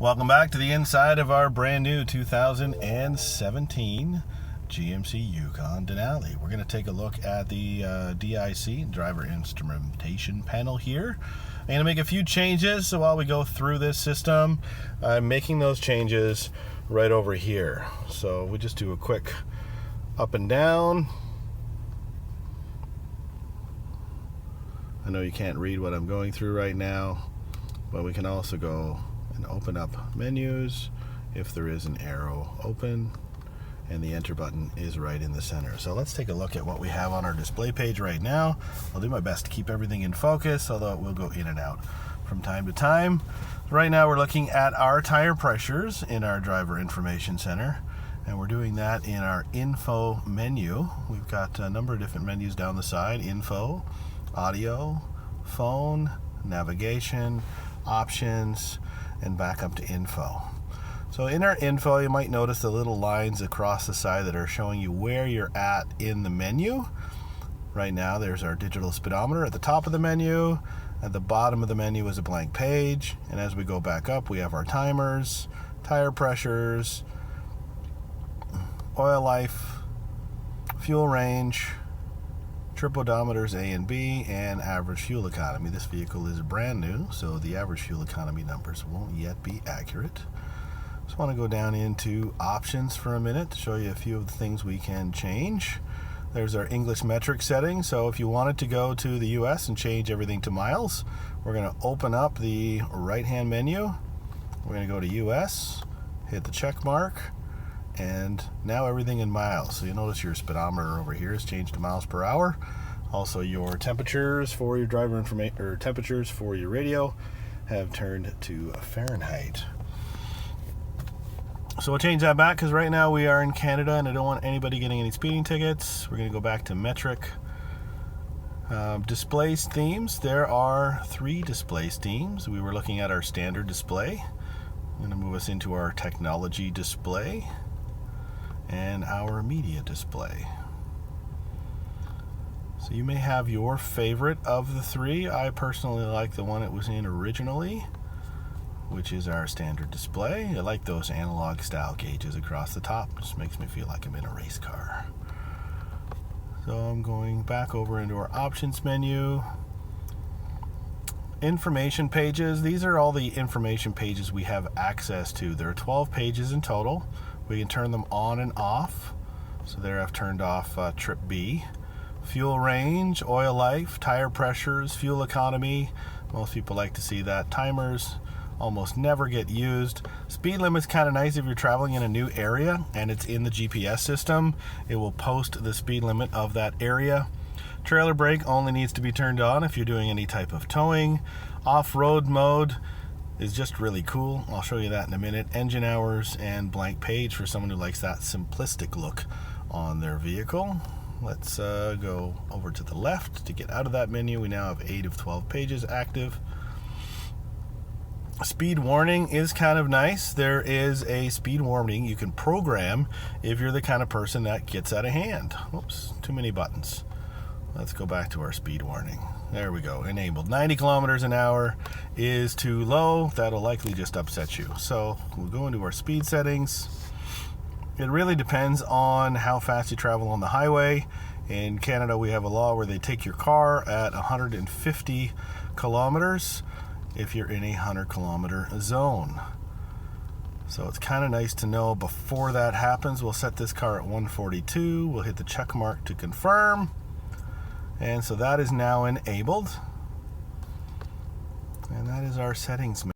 Welcome back to the inside of our brand new 2017 GMC Yukon Denali. We're going to take a look at the DIC, driver instrumentation panel here. I'm going to make a few changes, so while we go through this system, I'm making those changes right over here. So we just do a quick up and down. I know you can't read what I'm going through right now, but we can also go and open up menus if there is an arrow open, and the enter button is right in the center. So let's take a look at what we have on our display page right now. I'll do my best to keep everything in focus, although it will go in and out from time to time. Right now we're looking at our tire pressures in our driver information center, and we're doing that in our info menu. We've got a number of different menus down the side: info, audio, phone, navigation, options, and back up to info. So in our info, you might notice the little lines across the side that are showing you where you're at in the menu. Right now there's our digital speedometer at the top of the menu. At the bottom of the menu is a blank page, and as we go back up we have our timers, tire pressures, oil life, fuel range, trip odometers A and B, and average fuel economy. This vehicle is brand new, so the average fuel economy numbers won't yet be accurate. Just want to go down into options for a minute to show you a few of the things we can change. There's our English metric setting, so if you wanted to go to the US and change everything to miles, we're going to open up the right hand menu. We're going to go to US, hit the check mark, and now everything in miles. So you notice your speedometer over here is changed to miles per hour. Also your temperatures for your driver information, or temperatures for your radio, have turned to Fahrenheit. So we'll change that back because right now we are in Canada and I don't want anybody getting any speeding tickets. We're going to go back to metric. Displays themes. There are 3 displays themes. We were looking at our standard display. I'm going to move us into our technology display and our media display. So you may have your favorite of the 3. I personally like the one it was in originally, which is our standard display. I like those analog style gauges across the top. Just makes me feel like I'm in a race car. So I'm going back over into our options menu. Information pages. These are all the information pages we have access to. There are 12 pages in total. We can turn them on and off. So there I've turned off trip B. Fuel range, oil life, tire pressures, fuel economy. Most people like to see that. Timers almost never get used. Speed limit's kind of nice if you're traveling in a new area and it's in the GPS system. It will post the speed limit of that area. Trailer brake only needs to be turned on if you're doing any type of towing. Off-road mode is just really cool. I'll show you that in a minute. Engine hours and blank page for someone who likes that simplistic look on their vehicle. Let's go over to the left to get out of that menu. We now have 8 of 12 pages active. Speed warning is kind of nice. There is a speed warning you can program if you're the kind of person that gets out of hand. Oops, too many buttons. Let's go back to our speed warning. There we go, enabled. 90 kilometers an hour is too low. That'll likely just upset you. So we'll go into our speed settings. It really depends on how fast you travel on the highway. In Canada, we have a law where they take your car at 150 kilometers if you're in a 100-kilometer zone. So it's kind of nice to know before that happens. We'll set this car at 142. We'll hit the check mark to confirm. And so that is now enabled. And that is our settings menu.